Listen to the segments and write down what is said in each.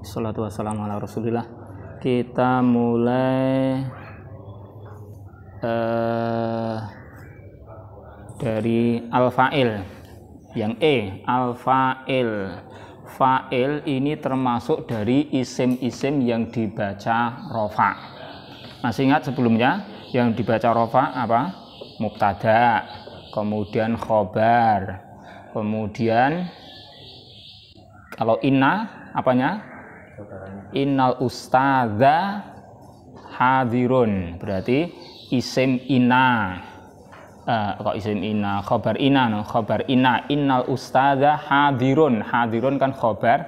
Salatu wassalamu ala rasulillah. Kita mulai dari al-fa'il yang al-fa'il. Fa'il ini termasuk dari isim-isim yang dibaca rofa. Masih ingat sebelumnya yang dibaca rofa apa? Mubtada, kemudian khobar, kemudian kalau inna apanya? Innal ustadza hadirun, berarti isim inna. Kok isim inna, khobar inna, no? Khobar inna, innal ustadza hadirun. Hadirun kan khobar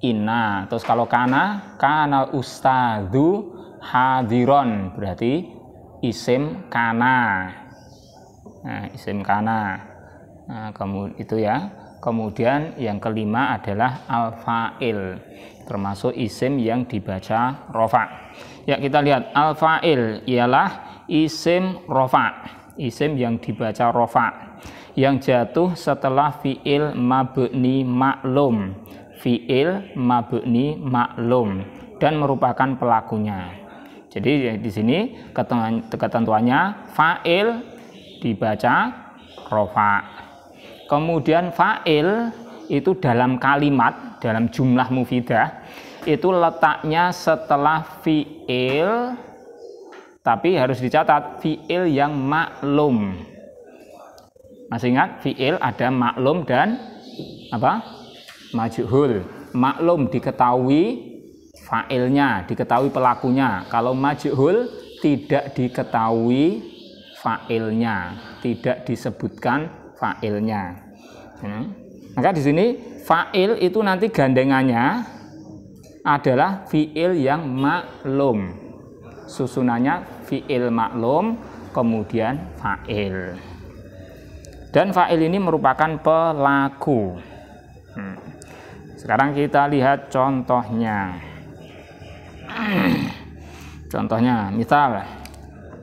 inna. Terus kalau kanal ustadzu hadiron, berarti isim kana. Nah, isim kana. Nah, kemudian itu ya. Kemudian yang kelima adalah al-fa'il, termasuk isim yang dibaca rofa. Ya, kita lihat al-fa'il ialah isim rofa, isim yang dibaca rofa, yang jatuh setelah fi'il mabni maklum, fi'il mabni maklum, dan merupakan pelakunya. Jadi di sini ketentuannya fa'il dibaca rofa. Kemudian fa'il itu dalam kalimat, dalam jumlah mufidah itu letaknya setelah fi'il, tapi harus dicatat fi'il yang maklum. Masih ingat fi'il ada maklum dan apa? Majhul. Maklum diketahui fa'ilnya, diketahui pelakunya. Kalau majhul tidak diketahui fa'ilnya, tidak disebutkan fa'ilnya. Maka di sini fa'il itu nanti gandengannya adalah fi'il yang maklum. Susunannya fi'il maklum kemudian fa'il. Dan fa'il ini merupakan pelaku. Sekarang kita lihat contohnya. Contohnya, misal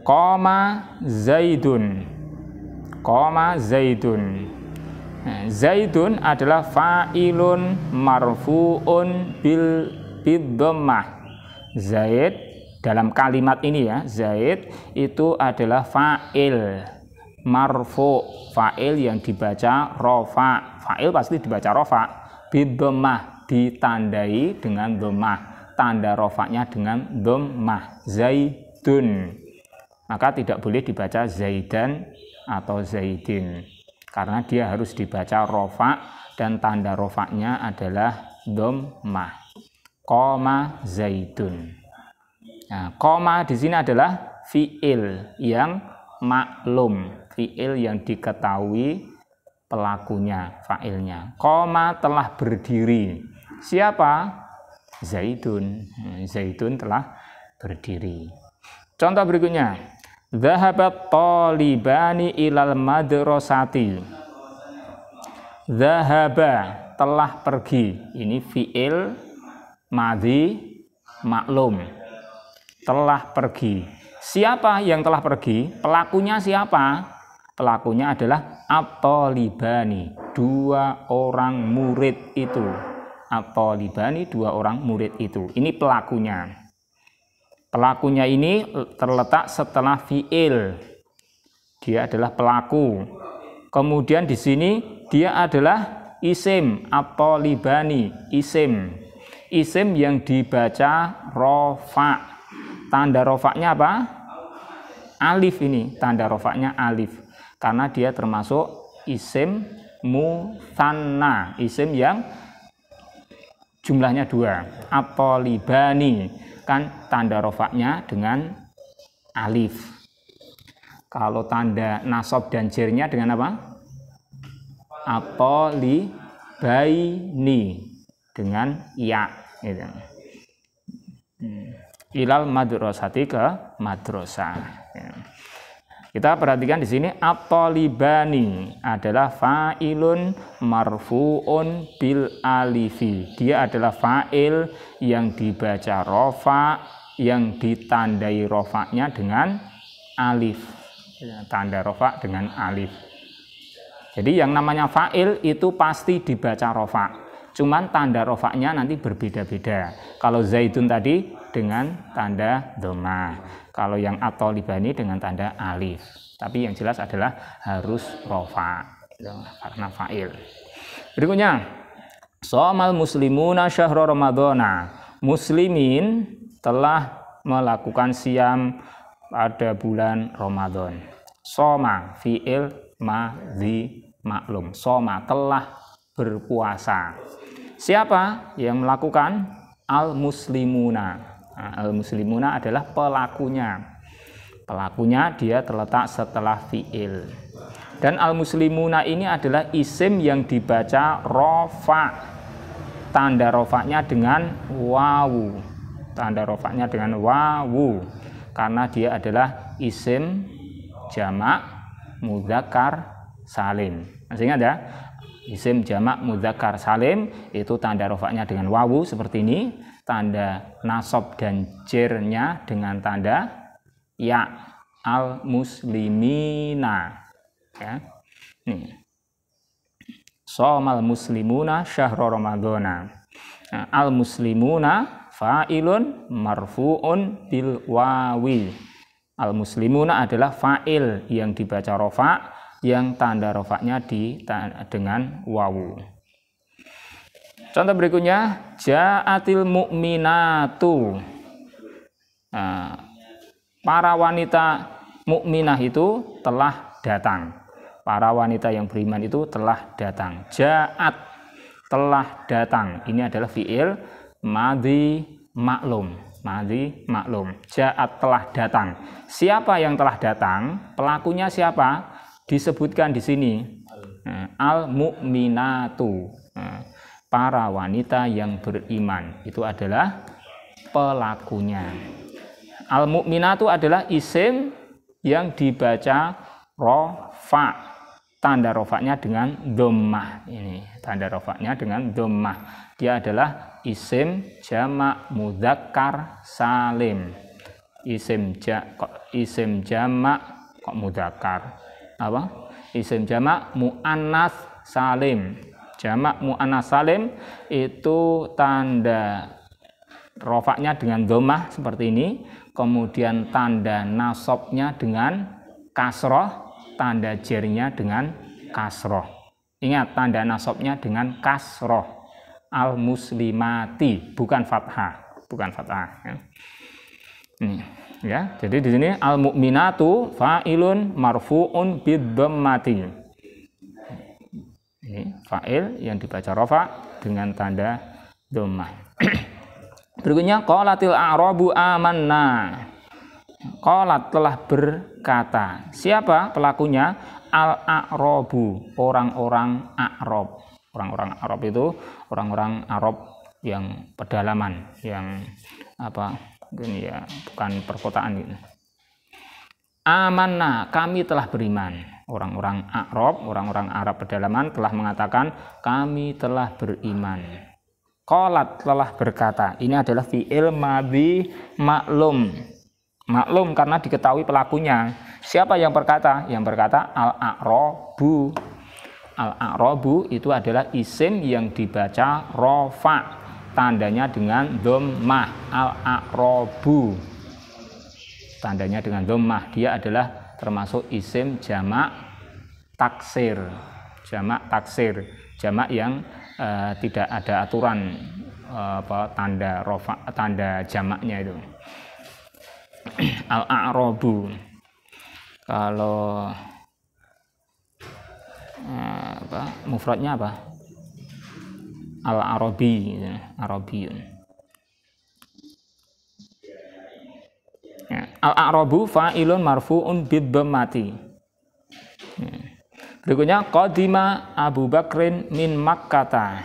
qoma zaidun. Qoma zaidun. Nah, zaidun adalah fa'ilun marfu'un bil dhammah. Zaid dalam kalimat ini ya, Zaid itu adalah fa'il marfu', fa'il yang dibaca rofa. Fa'il pasti dibaca rofa, bil dhammah, ditandai dengan dhammah, tanda rofanya dengan dhammah, zaidun. Maka tidak boleh dibaca zaidan atau zaidin, karena dia harus dibaca rofa dan tanda rofanya adalah dhammah. Qoma zaidun. Nah, qoma di sini adalah fi'il yang maklum, fi'il yang diketahui pelakunya, fa'ilnya. Qoma telah berdiri. Siapa? Zaidun. Zaidun telah berdiri. Contoh berikutnya. Dhahabat talibani ilal madrasati. Dhahaba telah pergi. Ini fi'il madhi maklum. Telah pergi. Siapa yang telah pergi? Pelakunya siapa? Pelakunya adalah at-talibani, dua orang murid itu. At-talibani, dua orang murid itu. Ini pelakunya. Pelakunya ini terletak setelah fi'il. Dia adalah pelaku. Kemudian di sini dia adalah isim, at-talibani, isim. Isim yang dibaca rofa. Tanda rofanya apa? Alif ini, tanda rofanya alif. Karena dia termasuk isim mutsanna, isim yang jumlahnya dua. At-talibani. Kan tanda rofaknya dengan alif. Kalau tanda nasab dan jernya dengan apa? At-talibaini dengan ya gitu. Ilal madrasati, ke madrasah. Kita perhatikan di sini at-talibani adalah fa'ilun marfu'un bil alifi. Dia adalah fa'il yang dibaca rofa, yang ditandai rofanya dengan alif. Tanda rofa dengan alif. Jadi yang namanya fa'il itu pasti dibaca rofa. cuman tanda rofaknya nanti berbeda-beda. Kalau Zaidun tadi dengan tanda dhammah, kalau yang at-talibani dengan tanda alif. Tapi yang jelas adalah harus rofa karena fa'il. Berikutnya, shamal muslimuna syahra ramadhana. Muslimin telah melakukan siam pada bulan Ramadan. Soma fi'il madhi maklum. Soma telah berpuasa. Siapa yang melakukan? Al-muslimuna. Nah, al-muslimuna adalah pelakunya. Pelakunya dia terletak setelah fi'il. Dan al-muslimuna ini adalah isim yang dibaca rofa. Tanda rofaknya dengan wawu. Tanda rofaknya dengan wawu. Karena dia adalah isim jamak mudzakkar salim. Masih ingat ya? Isim jamak mudzakkar salim itu tanda rofaknya dengan wawu seperti ini. Tanda nasab dan jernya dengan tanda ya. Al-muslimina. Ya. Nih. Shamal muslimuna syahra ramadhana. Nah, al-muslimuna fa'ilun marfu'un bil wawi. Al-muslimuna adalah fa'il yang dibaca rofa, yang tanda rofaknya dengan wawu. Contoh berikutnya, ja'atil mu'minatu. Nah, para wanita mukminah itu telah datang. Para wanita yang beriman itu telah datang. Ja'at, telah datang. Ini adalah fi'il madhi maklum. Madhi maklum. Ja'at, telah datang. Siapa yang telah datang? Pelakunya siapa? Disebutkan di sini. Al-mu'minatu. Para wanita yang beriman. Itu adalah pelakunya. Al-mu'minatu adalah isim yang dibaca rofa. Tanda rofaknya dengan dhammah. Ini tanda rofaknya dengan dhammah. Dia adalah isim jamak mudzakkar salim. Isim jamak kok mudzakkar? Apa? Isim jamak muannas salim. Jamak muannas salim itu tanda rofaknya dengan dhammah seperti ini. Kemudian tanda nasabnya dengan kasroh, tanda jernya dengan kasroh. Ingat, tanda nasabnya dengan kasroh. Al-muslimati, bukan fathah, bukan fathah. Ya. Nih, ya. Jadi di sini al-mu'minatu fa'ilun marfu'un bid-dhammati. Ini fa'il yang dibaca rofa dengan tanda dhammah. Berikutnya, qalatil a'rabu amanna. Qalat, telah berkata. Siapa pelakunya? Al-a'rabu, orang-orang A'rab. Orang-orang Arab itu orang-orang Arab yang pedalaman, yang apa? Gini ya, bukan perkotaan gitu. Amanna, kami telah beriman. Orang-orang A'rab, orang-orang Arab pedalaman telah mengatakan kami telah beriman. Qalat, telah berkata. Ini adalah fi'il madhi maklum. Maklum karena diketahui pelakunya. Siapa yang berkata? Yang berkata al-a'rabu. Al-a'rabu itu adalah isim yang dibaca rofa. Tandanya dengan dhammah. Al-a'rabu. Tandanya dengan dhammah. Dia adalah termasuk isim jamak taksir. Jamak taksir. Jamak yang tidak ada aturan tanda rofa, tanda jamaknya itu. Al-a'rabu. Kalau mufradnya apa? Al-arabi, arabiyun. Ya. Al-a'rabu fa'ilun marfu'un bid-dhammati. Ya. Berikutnya qadima Abu Bakrin min Makkata.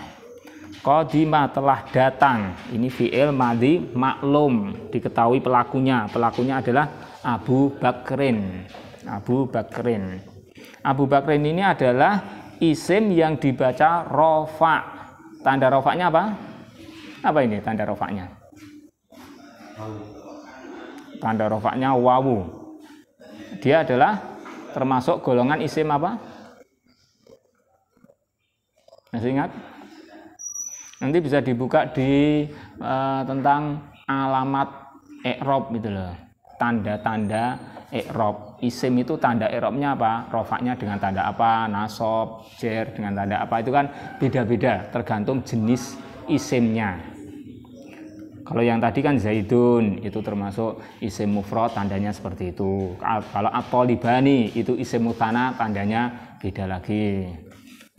Qadima, telah datang. Ini fi'il madhi maklum, diketahui pelakunya. Pelakunya adalah Abu Bakrin. Abu Bakrin. Abu Bakrin ini adalah isim yang dibaca rofa. Tanda rofaknya apa? Apa ini tanda rofaknya? Tanda rofaknya wawu. Dia adalah termasuk golongan isim apa? Masih ingat? Nanti bisa dibuka di tentang alamat i'rab gitu loh. Tanda-tanda i'rab. Isim itu tanda i'rabnya apa? Rofaknya dengan tanda apa? Nasab, jer dengan tanda apa? Itu kan beda-beda tergantung jenis isimnya. Kalau yang tadi kan zaidun itu termasuk isim mufrad, tandanya seperti itu. Kalau at-thalibani itu isim mutsanna, tandanya beda lagi.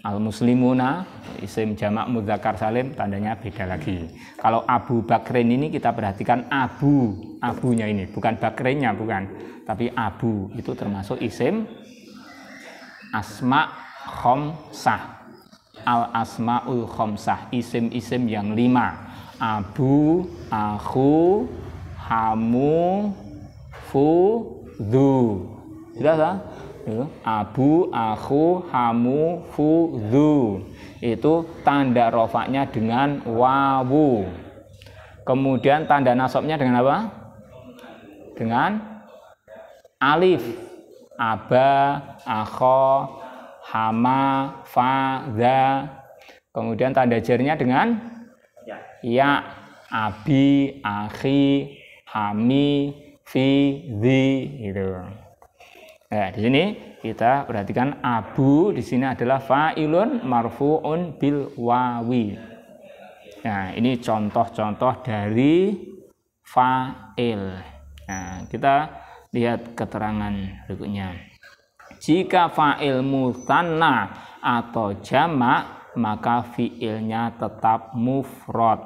Al-muslimuna isim jamak mudzakkar salim, tandanya beda lagi. Kalau Abu Bakrin ini kita perhatikan abunya ini bukan bakrinnya, bukan, tapi abu itu termasuk isim asma khamsah. Al asmaul khamsah, isim-isim yang 5. Abu, aku, hamu, fu, du. Sudah tak? Abu, aku, hamu, fu, du. Itu tanda rofaknya dengan wawu. Kemudian tanda nasabnya dengan apa? Dengan alif. Aba, akho, hama, fa, za. Kemudian tanda jernya dengan ya, abi, akhi, hami, fi, di, gitu. Nah, di sini kita perhatikan abu di sini adalah fa'ilun marfu'un bil wawi. Nah, ini contoh-contoh dari fa'il. Nah, kita lihat keterangan berikutnya. Jika fa'il mutsanna atau jamak, maka fiilnya tetap mufrad.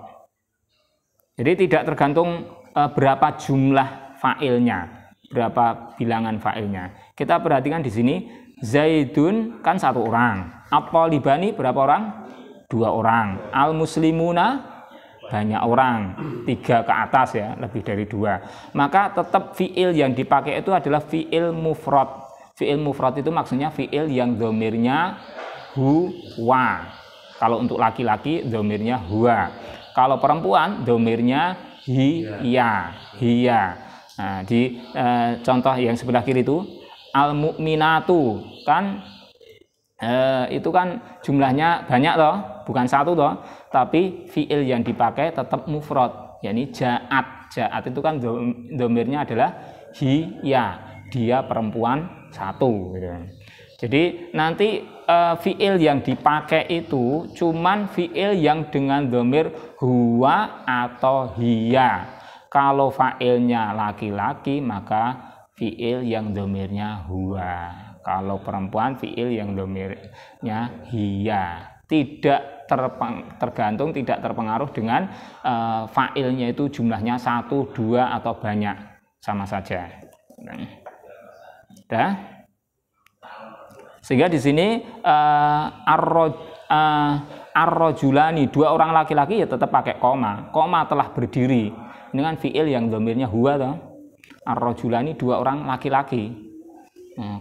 Jadi tidak tergantung berapa jumlah fa'ilnya, berapa bilangan fa'ilnya. Kita perhatikan di sini Zaidun kan 1 orang, at-thalibani berapa orang? 2 orang, al-muslimuna banyak orang, 3 ke atas ya, lebih dari 2. Maka tetap fiil yang dipakai itu adalah fiil mufrad. Fiil mufrad itu maksudnya fiil yang dhamirnya huwa. Kalau untuk laki-laki dhamirnya huwa. Kalau perempuan dhamirnya hiya. Nah, di contoh yang sebelah kiri itu al-mu'minatu kan itu kan jumlahnya banyak toh, bukan 1 toh, tapi fiil yang dipakai tetap mufrad, yakni ja'at. Ja'at itu kan dhamirnya adalah hiya, dia perempuan 1 gitu. Jadi nanti fiil yang dipakai itu cuman fiil yang dengan dhamir huwa atau hiya. Kalau fa'ilnya laki-laki maka fiil yang dhamirnya huwa. Kalau perempuan fiil yang dhamirnya hiya. Tidak tergantung, tidak terpengaruh dengan fa'ilnya itu jumlahnya 1, 2 atau banyak, sama saja. Dah. Sehingga di sini ar-rajulani 2 orang laki-laki ya tetap pakai koma. Koma telah berdiri dengan fiil yang dhamirnya huwa toh. Ar-rajulani 2 orang laki-laki.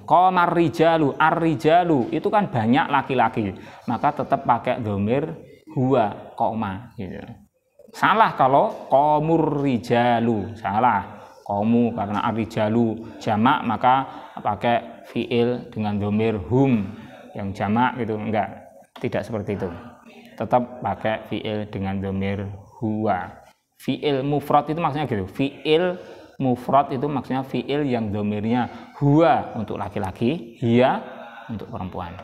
Qamar rijalu, ar-rijalu itu kan banyak laki-laki. Maka tetap pakai dhamir huwa koma gitu. Salah kalau qamur rijalu, salah. Qamu karena ar-rijalu jamak maka pakai fiil dengan dhamir hum yang jamak gitu, enggak, tidak seperti itu, tetap pakai fiil dengan dhamir huwa. Fiil mufrad itu maksudnya gitu, fiil mufrad itu maksudnya fiil yang dhamirnya huwa untuk laki-laki, hiya untuk perempuan.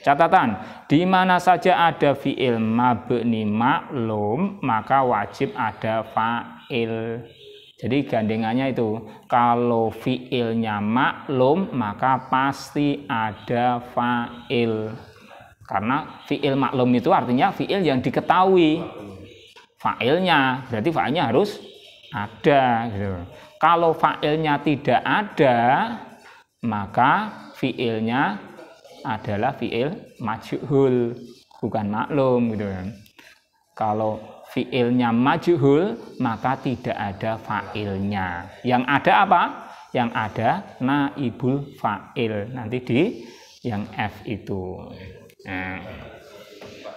Catatan, di mana saja ada fiil mabni maklum maka wajib ada fa'il. Jadi gandengannya itu, kalau fiilnya maklum maka pasti ada fa'il. Karena fiil maklum itu artinya fiil yang diketahui fa'ilnya, berarti fa'ilnya harus ada gitu. Kalau fa'ilnya tidak ada maka fiilnya adalah fiil majhul, bukan maklum gitu. Kalau fiilnya majhul maka tidak ada fa'ilnya. Yang ada apa? Yang ada naibul fa'il nanti di yang F itu. Nah,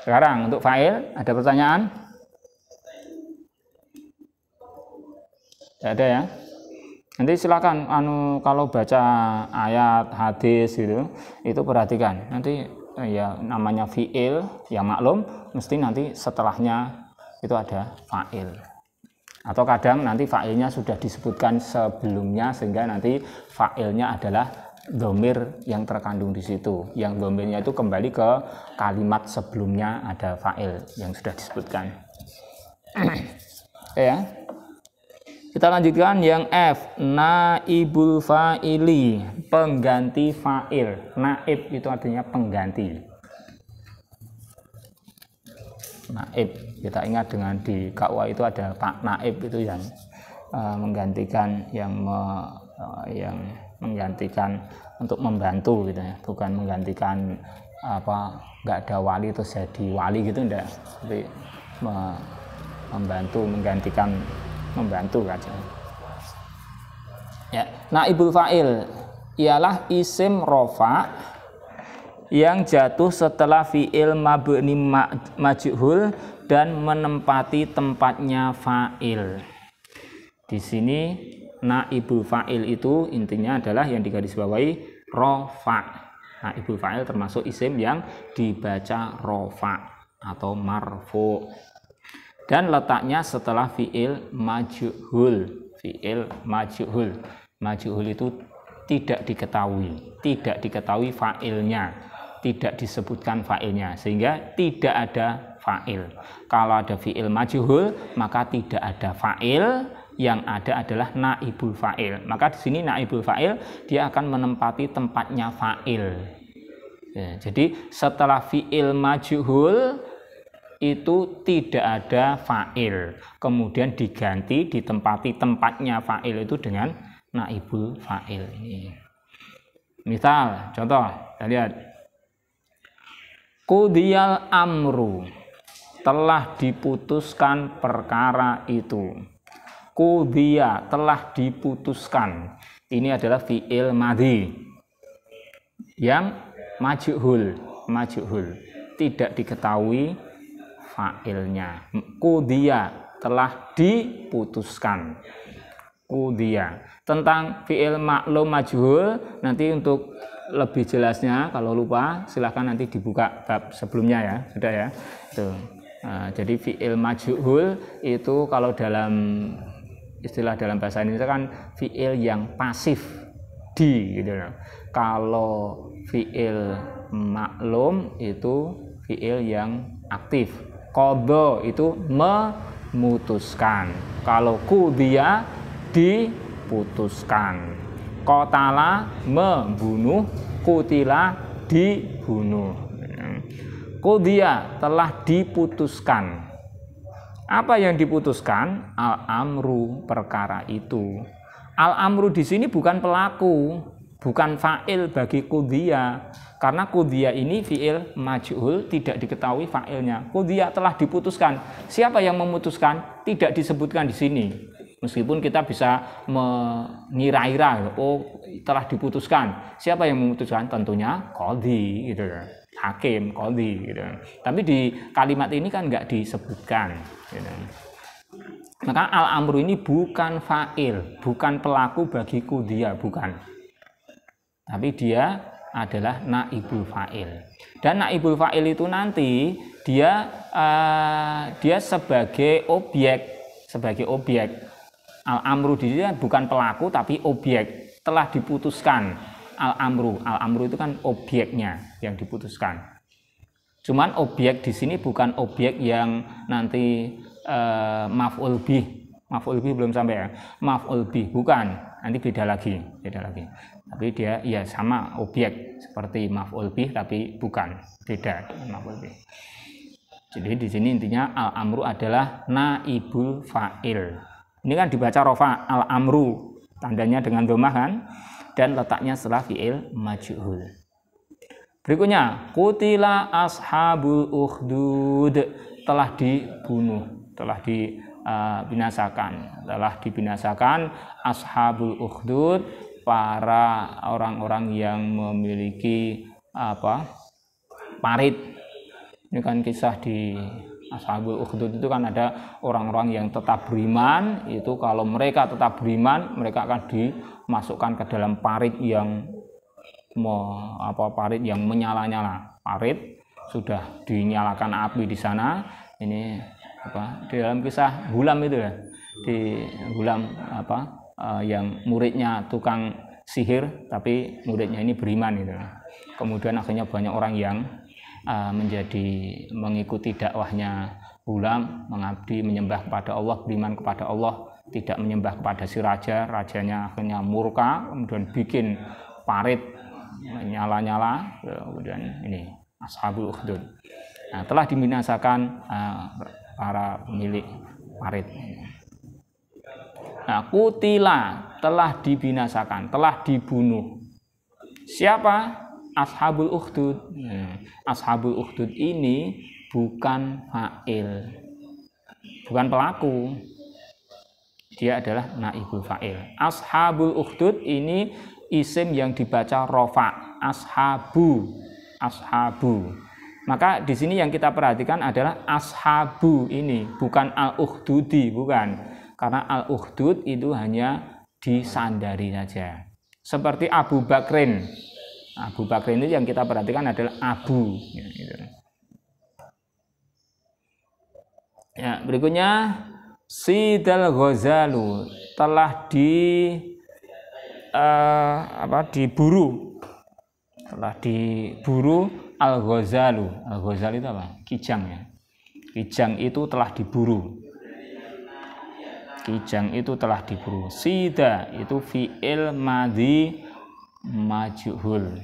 sekarang untuk fa'il ada pertanyaan? Tidak ada ya? Nanti silakan kalau baca ayat hadis gitu, itu perhatikan. Nanti ya namanya fi'il yang maklum mesti nanti setelahnya itu ada fa'il. Atau kadang nanti fa'ilnya sudah disebutkan sebelumnya sehingga nanti fa'ilnya adalah dhamir yang terkandung di situ. Yang dhamirnya itu kembali ke kalimat sebelumnya ada fa'il yang sudah disebutkan. Ya. Kita lanjutkan yang F, naibul fa'ili, pengganti fa'il. Naib itu artinya pengganti. Naib, kita ingat dengan di KUA itu ada Pak Naib itu yang menggantikan yang menggantikan untuk membantu gitu ya, bukan menggantikan apa nggak ada wali terus jadi wali gitu enggak, tapi membantu menggantikan membantu aja. Ya, naibul fa'il ialah isim rofa yang jatuh setelah fi'il mabni majhul dan menempati tempatnya fa'il. Di sini naibul fa'il itu intinya adalah yang digarisbawahi rofa. Naibul fa'il termasuk isim yang dibaca rofa atau marfu. Dan letaknya setelah fi'il majhul. Fi'il majhul. Majhul itu tidak diketahui fa'ilnya, tidak disebutkan fa'ilnya, sehingga tidak ada fa'il. Kalau ada fi'il majhul, maka tidak ada fa'il, yang ada adalah naibul fa'il. Maka di sini naibul fa'il dia akan menempati tempatnya fa'il. Ya, jadi setelah fi'il majhul itu tidak ada fa'il, kemudian diganti ditempati tempatnya fa'il itu dengan naibul fa'il ini. Misal contoh, kita lihat qudiyal amru, telah diputuskan perkara itu. Qudiya, telah diputuskan, ini adalah fi'il madhi yang majhul, tidak diketahui fa'ilnya. Qudiya, telah diputuskan. Qudiya. Tentang fi'il maklum majhul nanti untuk lebih jelasnya kalau lupa silahkan nanti dibuka bab sebelumnya ya, sudah ya. Tuh. Jadi fi'il majhul itu kalau dalam istilah dalam bahasa Indonesia kan fi'il yang pasif di gitu loh. Kalau fi'il maklum itu fi'il yang aktif. Qadha itu memutuskan. Kalau qudiya diputuskan. Qatala membunuh, qutila dibunuh. Qudiya telah diputuskan. Apa yang diputuskan? Al-amru, perkara itu. Al-amru di sini bukan pelaku, bukan fa'il bagi qudiya. Karena qudiya ini fi'il majhul, tidak diketahui fa'ilnya. Qudiya telah diputuskan. Siapa yang memutuskan? Tidak disebutkan di sini. Meskipun kita bisa mengira-ira, oh telah diputuskan. Siapa yang memutuskan? Tentunya qadhi gitu ya. Hakim, qadhi gitu. Tapi di kalimat ini kan enggak disebutkan gitu. Maka al-amru ini bukan fa'il, bukan pelaku bagi qudiya, bukan. Tapi dia adalah naibul fa'il. Dan naibul fa'il itu nanti dia sebagai objek. Al-amru di sini bukan pelaku tapi objek, telah diputuskan. Al-amru itu kan objeknya yang diputuskan. Cuman objek di sini bukan objek yang nanti maf'ul bih. Maf'ul bih belum sampai ya. Maf'ul bih bukan, nanti beda lagi. Tapi dia ya sama objek seperti maf'ul bih tapi bukan, beda dengan maf'ul bih. Jadi di sini intinya al-amru adalah naibul fa'il. Ini kan dibaca rofa, al-amru, tandanya dengan dhammah kan, dan letaknya setelah fi'il majhul. Berikutnya, qutila ashabul ukhdud, telah dibunuh, telah dibinasakan ashabul ukhdud, para orang-orang yang memiliki parit. Ini kan kisah di Ashabul Ukhdud itu kan ada orang-orang yang tetap beriman, itu kalau mereka tetap beriman, mereka akan dimasukkan ke dalam parit yang menyala-nyala. parit, sudah dinyalakan api di sana. Ini apa? Di dalam kisah Hulam itu ya, di Hulam yang muridnya tukang sihir, tapi muridnya ini beriman gitu. Kemudian akhirnya banyak orang yang mengikuti dakwahnya Hulam, mengabdi, menyembah kepada Allah, beriman kepada Allah, tidak menyembah kepada si raja. Rajanya akhirnya murka, kemudian bikin parit nyala-nyala. Kemudian ini Ashabul Ukhdud. Nah, telah dibinasakan para pemilik parit. Nah, kutila, telah dibinasakan, telah dibunuh. Siapa? Ashabul Ukhdud. Ashabul Ukhdud ini bukan fa'il, bukan pelaku, dia adalah naibul fa'il. Ashabul Ukhdud ini isim yang dibaca rofa, ashabu, ashabu. Maka di sini yang kita perhatikan adalah ashabu ini, bukan al-ukhdudi, bukan. Karena al-ukhdud itu hanya disandari saja. Seperti Abu Bakrin. Abu Bakrin itu yang kita perhatikan adalah abu. Ya, berikutnya Sidal Ghazalu telah diburu. Telah diburu Al-Ghazalu. Al-Ghazalu itu apa? Kijang ya. Kijang itu telah diburu. Kijang itu telah diburu. Sida itu fi'il madhi majhul.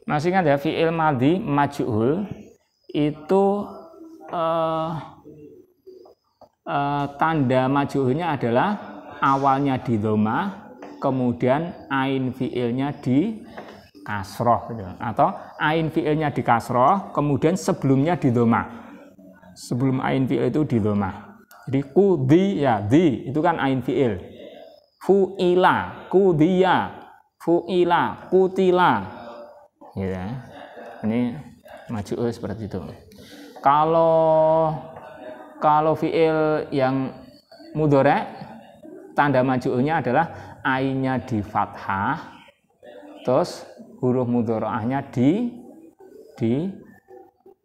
Masih ingat ya, fi'il madhi majhul itu tanda majhulnya adalah awalnya di dhammah, kemudian ain fi'ilnya di kasroh gitu. Atau ain fi'ilnya di kasroh, kemudian sebelumnya di dhammah. Sebelum ain fi'il itu di dhammah. Jadi qudhiya, di itu kan ain fi'il. Fu'ila, qudhiya, fu'ila, qutila. Ya. Ini majhul seperti itu. Kalau fi'il yang mudhari', tanda majhulnya adalah ainnya di fathah, terus huruf mudhari'ahnya di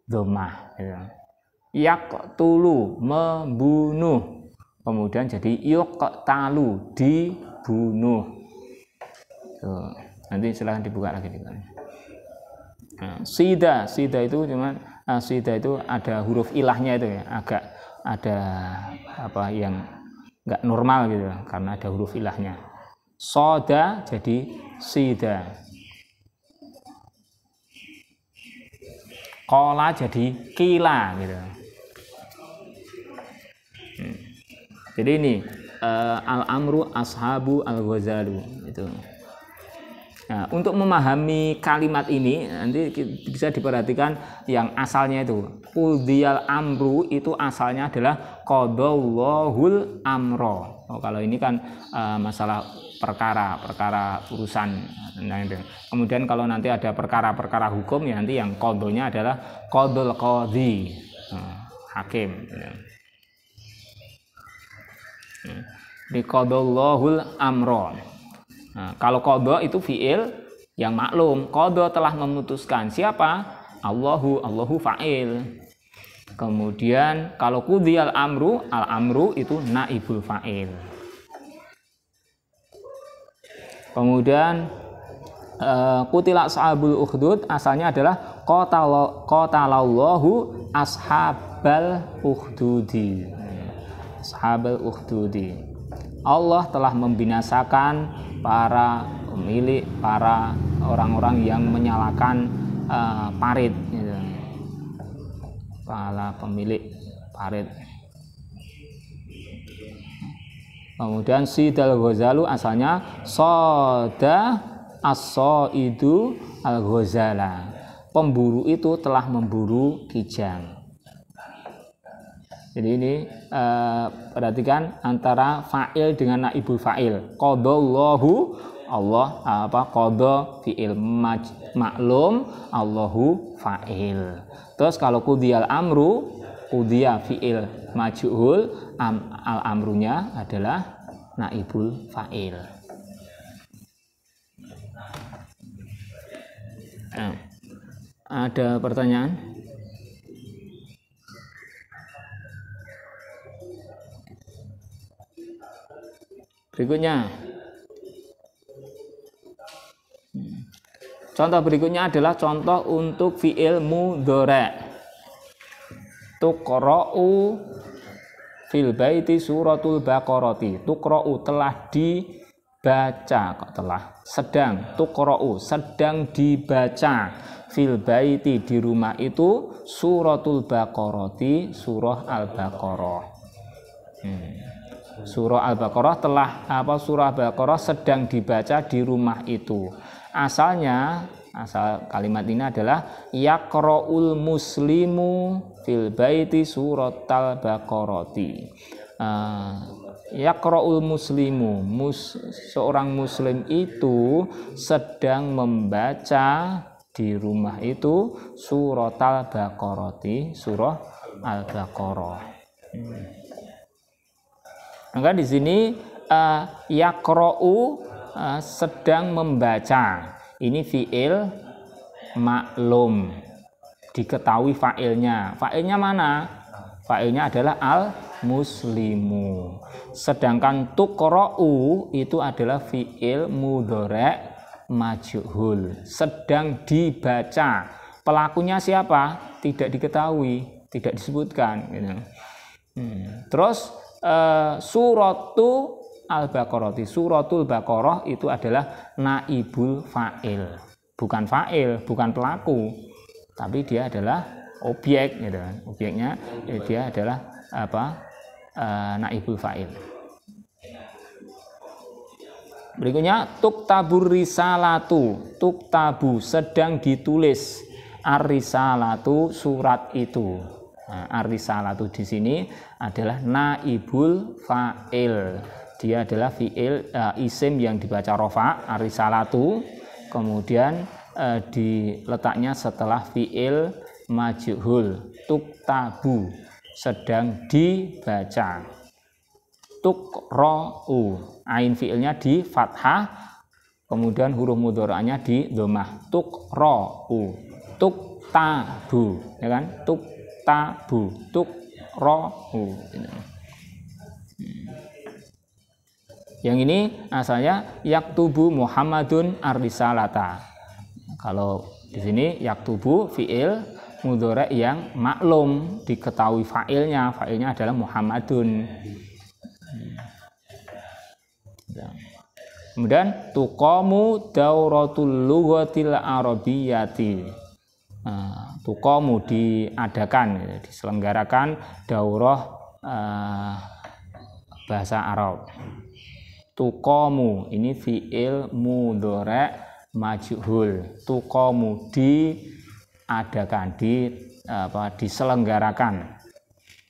dhammah gitu. Yaqtulu, membunuh, kemudian jadi yuqtalu, dibunuh. Tuh, nanti silahkan dibuka lagi. Nah, sida itu cuman sida itu ada huruf ilahnya itu ya, agak ada apa yang enggak normal gitu karena ada huruf ilahnya. Soda jadi sida. Qala jadi kila gitu. Jadi ini al-amru ashabu al-ghazalu itu. Nah, untuk memahami kalimat ini nanti bisa diperhatikan yang asalnya itu qudhiyal amru itu asalnya adalah qadallahul amro. Kalau ini kan masalah perkara urusan. Nah, itu. Kemudian kalau nanti ada perkara hukum ya nanti yang qadhonya adalah qadul qadhi, hakim. Di qadallahul amro. Nah, kalau qadha itu fi'il yang maklum, qadha telah memutuskan. Siapa? Allahu fa'il. Kemudian kalau qudhiyal amru, al-amru itu naibul fa'il. Kemudian qutila ashabul ukhdud asalnya adalah qatalallahu ashabal ukhdudi. Ashabal ukhdudi. Allah telah membinasakan para pemilik, para orang-orang yang menyalakan parit gitu. Para pemilik parit. Kemudian Sidal Ghazalu asalnya soda as-saidu al-ghazala. Pemburu itu telah memburu kijang. Jadi ini perhatikan antara fa'il dengan naibul fa'il. Qadallahu Allah qadha fi'il maklum, Allahu fa'il. Terus kalau qudhiyal amru, qudhiya fi'il majhul, al-amrunya adalah naibul fa'il. Ada pertanyaan? Berikutnya. Contoh berikutnya adalah contoh untuk fi'il mudhari'. Tuqra'u fil baiti suratul baqarati. Tuqra'u telah dibaca, kok telah, sedang, tuqra'u sedang dibaca, fil baiti di rumah itu, suratul baqarati, surah Al-Baqarah. Surah Al-Baqarah surah Al-Baqarah sedang dibaca di rumah itu. Asal kalimat ini adalah yaqra'ul muslimu fil baiti suratal baqarati. Yaqra'ul muslimu, seorang muslim itu sedang membaca di rumah itu suratal baqarati, surah Al-Baqarah. Maka di sini yaqra'u sedang membaca. Ini fi'il maklum, diketahui fa'ilnya. Fa'ilnya mana? Fa'ilnya adalah al-muslimu. Sedangkan tuqra'u itu adalah fi'il mudhari' majhul, sedang dibaca. Pelakunya siapa? Tidak diketahui, tidak disebutkan gitu. Terus suratu Al-Baqarah, suratul Baqarah itu adalah naibul fa'il, bukan fa'il, bukan pelaku, tapi dia adalah objek gitu. Objeknya dia adalah naibul fa'il. Berikutnya tuktabur risalatu, tuktabu sedang ditulis, ar-risalatu surat itu. Ar-risalatu di sini adalah naibul fa'il. Dia adalah fi'il isim yang dibaca rofa, ar-risalatu, kemudian diletaknya setelah fi'il majhul, tuktabu sedang dibaca. Tuqra'u, ain fi'ilnya di fathah, kemudian huruf mudhari'nya di dhammah. Tuqra'u, tuktabu, ya kan? Tuktabu, tuqra'u. Yang ini asalnya yaktubu Muhammadun ar-risalata. Kalau di sini yaktubu fi'il mudhari' yang maklum, diketahui fa'ilnya. Fa'ilnya adalah Muhammadun. Kemudian tuqamu dauratul lughatil arabiyyati. Tuqamu diadakan, diselenggarakan daurah bahasa Arab. Tuqamu ini fi'il mudhari' majhul. Tuqamu diadakan,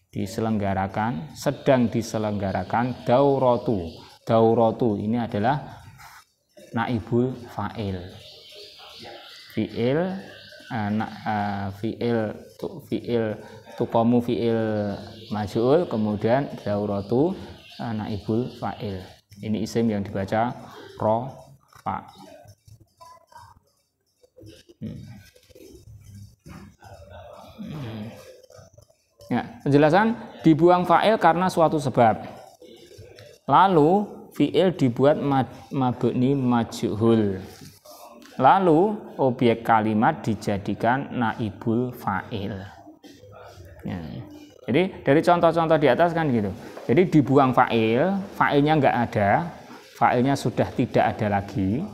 diselenggarakan, sedang diselenggarakan. Dauratu ini adalah naibul fa'il. Fi'il tuqamu fi'il majhul, kemudian dauratu naibul fa'il. Ini isim yang dibaca rofa. Ya, penjelasan dibuang fa'il karena suatu sebab. Lalu fi'il dibuat mabni majhul. Lalu objek kalimat dijadikan naibul fa'il. Ya. Jadi dari contoh-contoh di atas kan gitu. Jadi dibuang fa'il, fa'ilnya nggak ada, fa'ilnya sudah tidak ada lagi.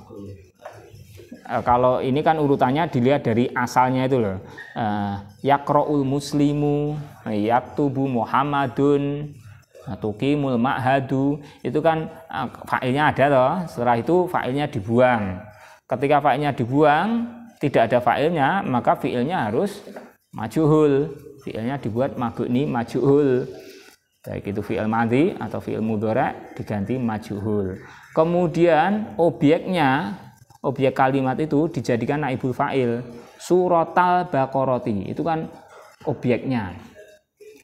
Kalau ini kan urutannya dilihat dari asalnya itu loh. Yaqra'ul muslimu, yaktubu Muhammadun, tuqimul ma'hadu, itu kan fa'ilnya ada toh. Setelah itu fa'ilnya dibuang. Ketika fa'ilnya dibuang, tidak ada fa'ilnya, maka fi'ilnya harus majhul. Fi'ilnya dibuat mabni majhul. Baik itu fi'il madhi atau fi'il mudhari' diganti majhul. Kemudian objek kalimat itu dijadikan naibul fa'il. Suratal baqarati itu kan objeknya.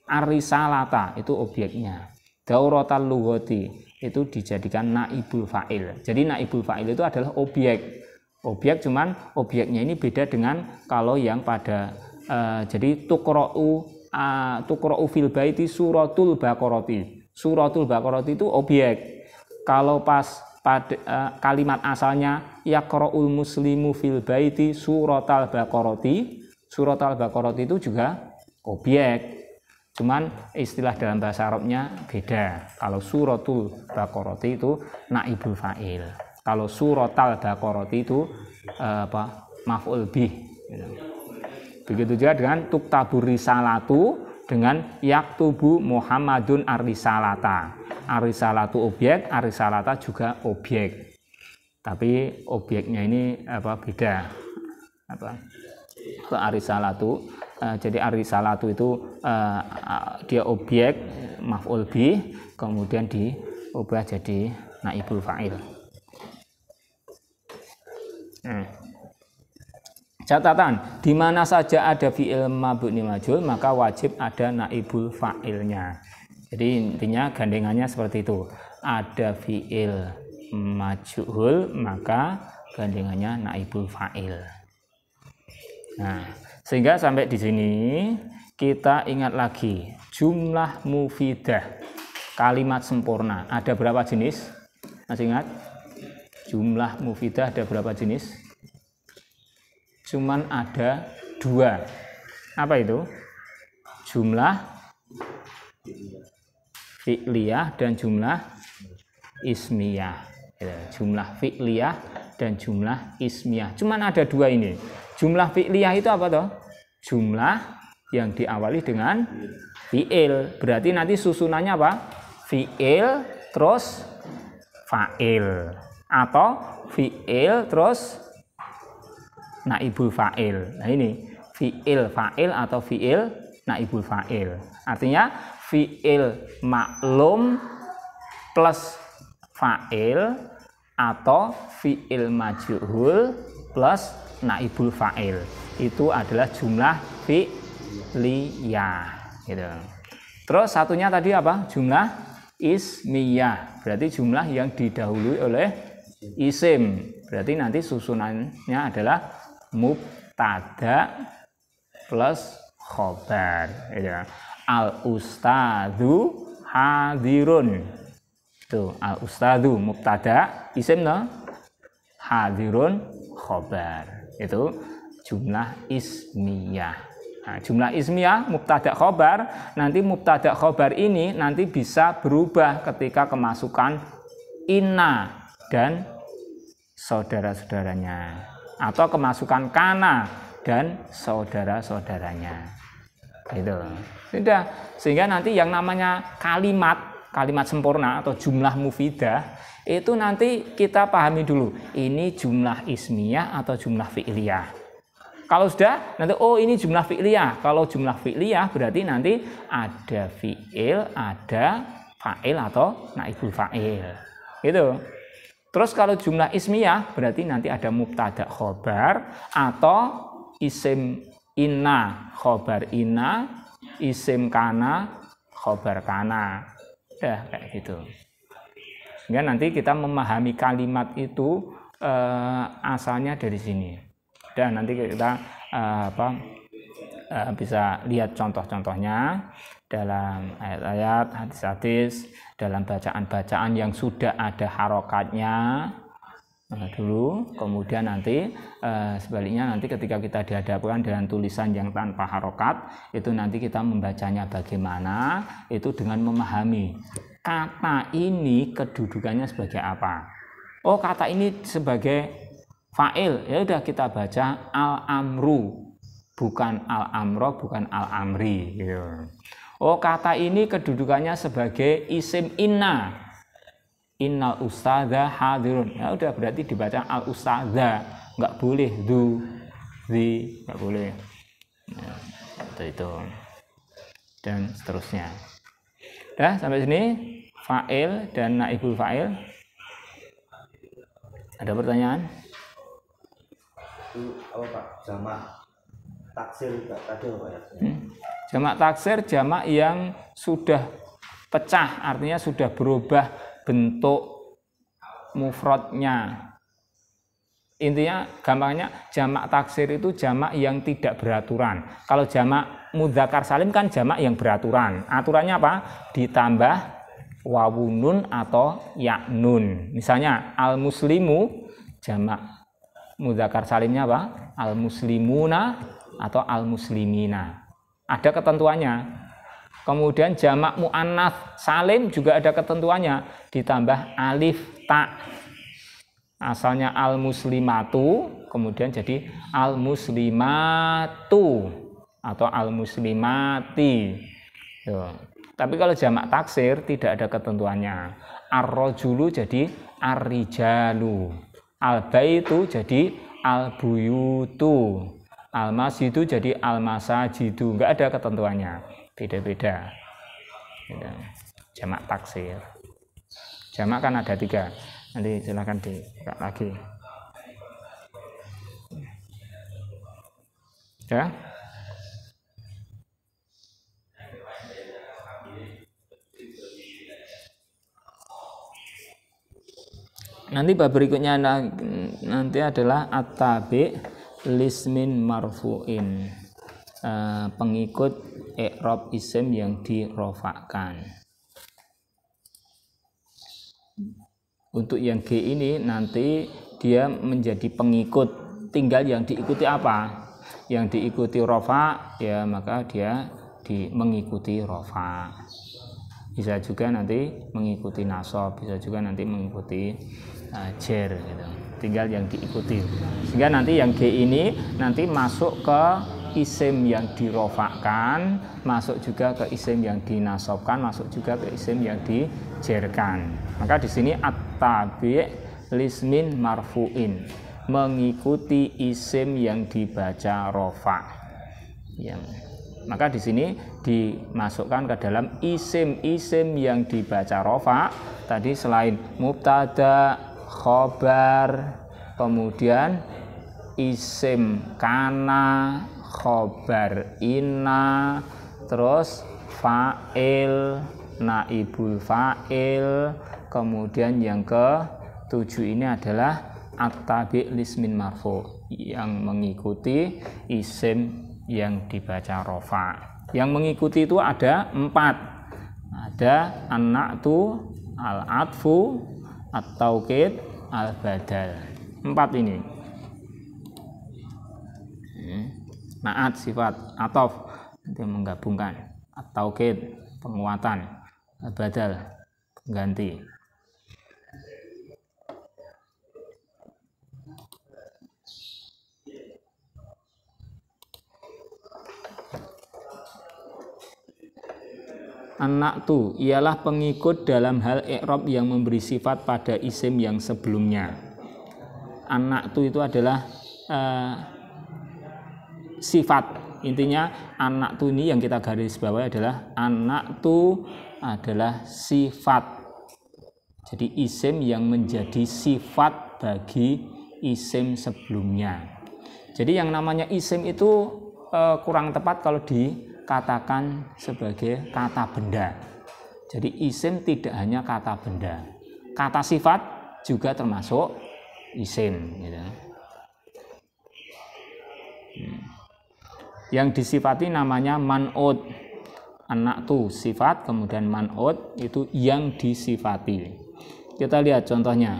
Ar-risalata itu objeknya. Dauratal lughati itu dijadikan naibul fa'il. Jadi naibul fa'il itu adalah objek. Objek, cuman objeknya ini beda dengan kalau yang pada jadi tuqra'u fil baiti suratul baqarati. Suratul baqarati itu objek. Kalau pas pada kalimat asalnya yaqra'ul muslimu fil baiti suratal baqarati. Suratal baqarati itu juga objek. Cuman istilah dalam bahasa Arabnya beda. Kalau suratul baqarati itu naibul fa'il. Kalau suratal baqarati itu maf'ul bih. Begitu juga dengan tuktabur risalatu dengan yaktubu Muhammadun ar-risalata. Ar-risalatu objek, ar-risalata juga objek. Tapi objeknya ini beda. Ar-risalatu jadi ar-risalatu itu dia objek maf'ul bih, kemudian diubah jadi naibul fa'il. Catatan, di mana saja ada fi'il mabni majhul maka wajib ada naibul fa'ilnya. Jadi intinya gandengannya seperti itu. Ada fi'il majhul maka gandengannya naibul fa'il. Nah, sehingga sampai di sini kita ingat lagi jumlah mufidah, kalimat sempurna. Ada berapa jenis? Masih ingat? Jumlah mufidah ada berapa jenis? Cuman ada 2. Apa itu? Jumlah fi'liyah dan jumlah ismiyah. Jumlah fi'liyah dan jumlah ismiyah. Cuman ada 2 ini. Jumlah fi'liyah itu apa toh? Jumlah yang diawali dengan fi'il. Berarti nanti susunannya apa? Fi'il terus fa'il. Atau fi'il terus naibul fa'il. Nah ini fi'il fa'il atau fi'il naibul fa'il. Artinya fi'il maklum plus fa'il atau fi'il majhul plus naibul fa'il. Itu adalah jumlah fi'liyah gitu. Terus satunya tadi apa? Jumlah ismiyah. Berarti jumlah yang didahului oleh isim. Berarti nanti susunannya adalah mubtada plus khobar gitu. Al ustadzu hadirun. Tuh, al ustadzu mubtada, isim no? Hadirun khobar. Itu jumlah ismiyah. Nah, jumlah ismiyah mubtada khobar, nanti mubtada khobar ini nanti bisa berubah ketika kemasukan inna dan saudara-saudaranya, atau kemasukan kana dan saudara-saudaranya. Gitu. Sudah, sehingga nanti yang namanya kalimat sempurna atau jumlah mufidah itu nanti kita pahami dulu, ini jumlah ismiyah atau jumlah fi'liyah. Kalau sudah, nanti ini jumlah fi'liyah. Kalau jumlah fi'liyah berarti nanti ada fi'il, ada fa'il atau naibul fa'il. Gitu. Terus kalau jumlah ismiyah berarti nanti ada mubtada khobar atau isim inna khobar inna, isim kana khobar kana. Udah kayak gitu. Sehingga nanti kita memahami kalimat itu asalnya dari sini. Dan nanti kita bisa lihat contoh-contohnya dalam ayat-ayat, hadis-hadis, dalam bacaan-bacaan yang sudah ada harokatnya dulu. Kemudian nanti sebaliknya nanti ketika kita dihadapkan dengan tulisan yang tanpa harokat, itu nanti kita membacanya bagaimana, itu dengan memahami kata ini kedudukannya sebagai apa. Oh, kata ini sebagai fa'il, ya udah kita baca al-amru, bukan al-amro, bukan al-amri gitu. Oh, kata ini kedudukannya sebagai isim inna, innal ustadza hadirun, ya udah berarti dibaca al-ustadza, nggak boleh nggak boleh ya, itu dan seterusnya. Dah sampai sini fa'il dan naibul fa'il. Ada pertanyaan? Itu apa Pak? Jamak taksir tadi apa ya? Jamak taksir jamak yang sudah pecah, artinya sudah berubah bentuk mufradnya. Intinya gampangnya jamak taksir itu jamak yang tidak beraturan. Kalau jamak mudzakkar salim kan jamak yang beraturan. Aturannya apa? Ditambah wawun nun atau ya nun. Misalnya al muslimu jamak mudzakkar salimnya apa? Al muslimuna atau al muslimina. Ada ketentuannya. Kemudian jamak muannats salim juga ada ketentuannya, ditambah alif ta. Asalnya al muslimatu kemudian jadi al muslimatu atau al muslimati. Tapi kalau jamak taksir tidak ada ketentuannya. Ar-rajulu jadi ar-rijalu, al-baitu jadi al-buyutu, al-masjidu jadi al-masajidu. Enggak ada ketentuannya, beda-beda. Jamak taksir. Jamak kan ada 3. Nanti silakan dibuka lagi. Ya. Nanti bab berikutnya nanti adalah at-tabi' lismin marfu'in. Pengikut i'rab isim yang dirofakkan. Untuk yang G ini nanti dia menjadi pengikut, tinggal yang diikuti apa? Yang diikuti rofa, ya maka dia mengikuti rofa. Bisa juga nanti mengikuti nasab, bisa juga nanti mengikuti jer gitu. Tinggal yang diikuti. Sehingga nanti yang G ini nanti masuk ke isim yang dirofakkan, masuk juga ke isim yang dinasobkan, masuk juga ke isim yang dijerkan. Maka di sini at-tabi' lismin marfu'in, mengikuti isim yang dibaca rofa. Ya. Maka di sini dimasukkan ke dalam isim-isim yang dibaca rofa. Tadi selain mubtada, khobar, kemudian isim kana, khobar inna, terus fa'il, naibul fa'il, kemudian yang ke-7 ini adalah at-tabi' lismin marfu, yang mengikuti isim yang dibaca rofa. Yang mengikuti itu ada 4. Ada an-na'tu, al-atfu, at-taukid, al-badal. 4 ini. Na'at sifat, atof itu menggabungkan, at-taukid penguatan, al-badal pengganti. An-na'tu ialah pengikut dalam hal i'rab yang memberi sifat pada isim yang sebelumnya. An-na'tu itu adalah sifat. Intinya an-na'tu ini yang kita garis bawahi adalah an-na'tu adalah sifat. Jadi isim yang menjadi sifat bagi isim sebelumnya. Jadi yang namanya isim itu kurang tepat kalau dikatakan sebagai kata benda. Jadi isim tidak hanya kata benda. Kata sifat juga termasuk isim gitu. Yang disifati namanya man'ut. An-na'tu sifat, kemudian man'ut itu yang disifati. Kita lihat contohnya.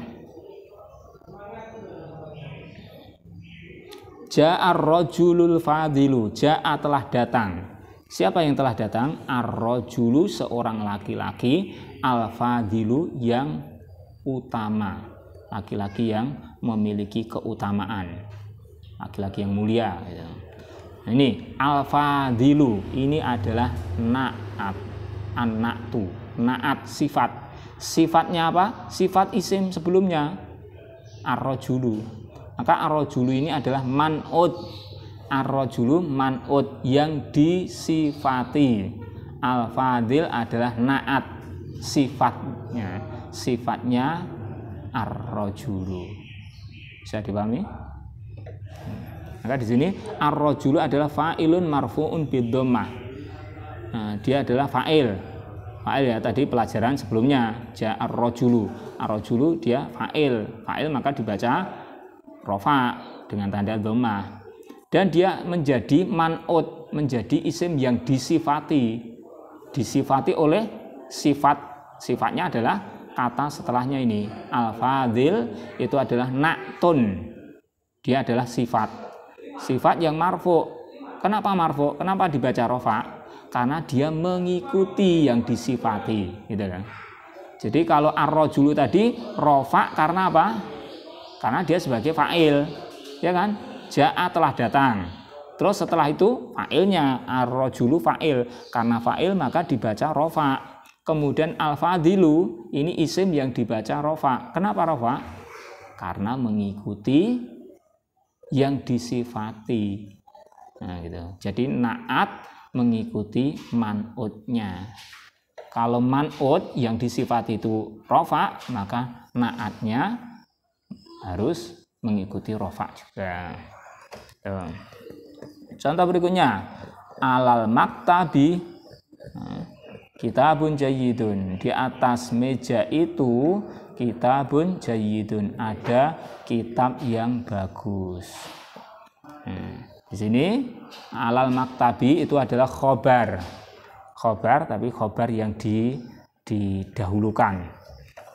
Ja'ar rajulul fadilu. Ja'a telah datang. Siapa yang telah datang? Ar-rajulu seorang laki-laki, al-fadilu yang utama. Laki-laki yang memiliki keutamaan. Laki-laki yang mulia gitu. Ini al-fadilu, ini adalah na'at, an-na'tu, na'at sifat. Sifatnya apa? Sifat isim sebelumnya, ar-rajulu. Maka ar-rajulu ini adalah man'ut. Ar-rajulu man'ut yang disifati. Al-fadil adalah na'at sifatnya. Sifatnya ar-rajulu. Bisa dipahami? Maka di sini ar-rajulu adalah fa'ilun marfu'un bid-dhammah. Nah, dia adalah fa'il. Fa'il ya tadi pelajaran sebelumnya. Ja'ar rajulu. Ar-rajulu dia fa'il. Fa'il maka dibaca rofa dengan tanda dhammah. Dan dia menjadi man'ut, menjadi isim yang disifati oleh sifatnya adalah kata setelahnya ini. Al-fadhil itu adalah na'tun, dia adalah sifat yang marfu. Kenapa marfu? Kenapa dibaca rofa? Karena dia mengikuti yang disifati, gitu kan. Jadi kalau ar-rajulu tadi rofa karena apa? Karena dia sebagai fa'il, ya kan? Ja'a telah datang. Terus setelah itu fa'ilnya ar-rajulu fa'il. Karena fa'il maka dibaca rofa. Kemudian al-fadhilu ini isim yang dibaca rofa. Kenapa rofa? Karena mengikuti yang disifati. Nah, gitu. Jadi na'at mengikuti man'utnya. Kalau man'ut yang disifati itu rofa, maka na'atnya harus mengikuti rofa juga. Contoh berikutnya, alal maktabi kitabun jayyidun. Di atas meja itu kitabun jayyidun, ada kitab yang bagus. Di sini alal maktabi itu adalah khobar, tapi khobar yang didahulukan.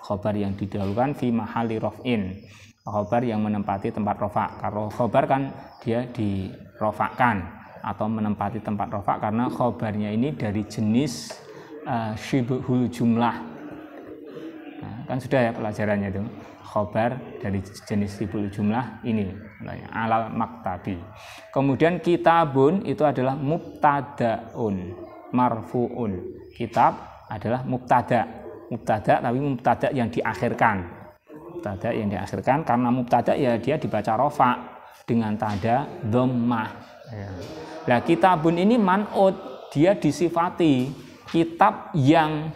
Khobar yang didahulukan fi mahali raf'in. Khobar yang menempati tempat rofa. Kalau khobar kan dia dirofakkan atau menempati tempat rofa karena khobarnya ini dari jenis syibhul jumlah. Nah, kan sudah ya pelajarannya itu. Khobar dari jenis syibhul jumlah ini alal maktabi. Kemudian kitabun itu adalah mubtadaun marfuun. Kitab adalah mubtada tapi mubtada yang diakhirkan. Mubtada yang diakhirkan, karena mubtada ya dia dibaca rofa dengan tanda dhammah. Nah, kitabun ini man'ut, dia disifati. Kitab yang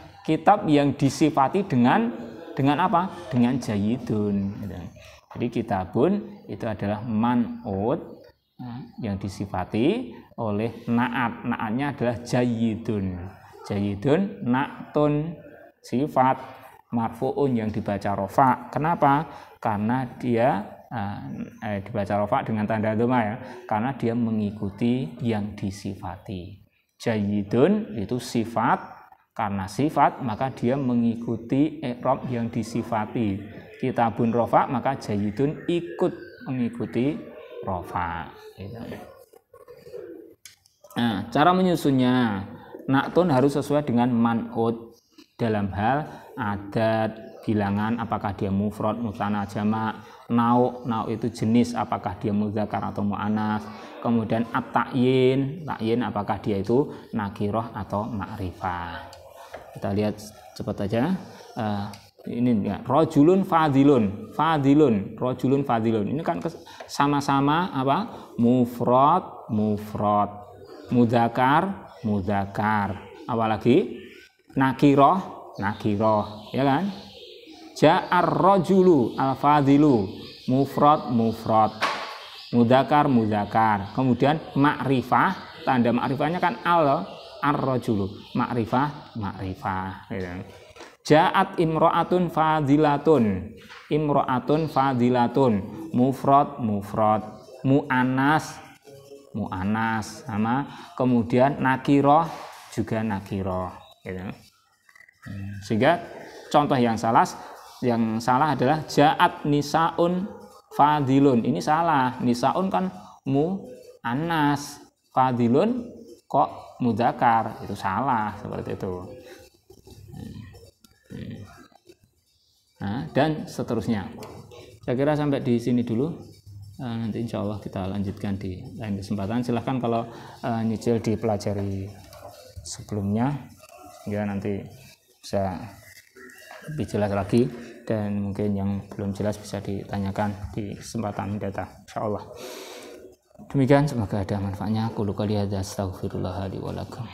disifati dengan apa? Dengan jayyidun. Jadi kitabun itu adalah man'ut yang disifati oleh na'at. Na'atnya adalah jayyidun. Jayyidun na'tun, sifat marfu'un yang dibaca rofa. Kenapa? Karena dia dibaca rofa dengan tanda dhammah ya. Karena dia mengikuti yang disifati. Jayyidun itu sifat, karena sifat maka dia mengikuti i'rab yang disifati. Kitabun rofa maka jayyidun ikut mengikuti rofa. Nah, cara menyusunnya, na'tun harus sesuai dengan man'ut dalam hal adat, bilangan, apakah dia mufrad, mutsana, jamak. Nau itu jenis, apakah dia mudzakar atau muannas. Kemudian at-ta'yin, apakah dia itu nakirah atau ma'rifah. Kita lihat cepat aja. Ini ya, rajulun fadilun, rajulun fadilun. Ini kan sama-sama apa? Mufrad, mudzakar, apalagi nakirah, ya kan? Ja'ar rajulu al-fadilu, mufrad, mudzakar. Kemudian ma'rifah, tanda ma'rifahnya kan ar-rajulu, ma'rifah. Gitu. Ja'at imra'atun fadilatun, mufrad, mu'annas, sama. Kemudian nakirah juga nakirah. Gitu. Sehingga contoh yang salah adalah ja'at nisaun fadilun. Ini salah. Nisaun kan mu'annas, fadilun kok mudzakar. Itu salah seperti itu. Nah, dan seterusnya. Saya kira sampai di sini dulu. Nanti insya Allah kita lanjutkan di lain kesempatan. Silahkan kalau nyicil dipelajari sebelumnya, sehingga nanti bisa lebih jelas lagi, dan mungkin yang belum jelas bisa ditanyakan di kesempatan mendatang insya Allah. Demikian, semoga ada manfaatnya. Qul qali hadza astaghfirullah li wa lakum.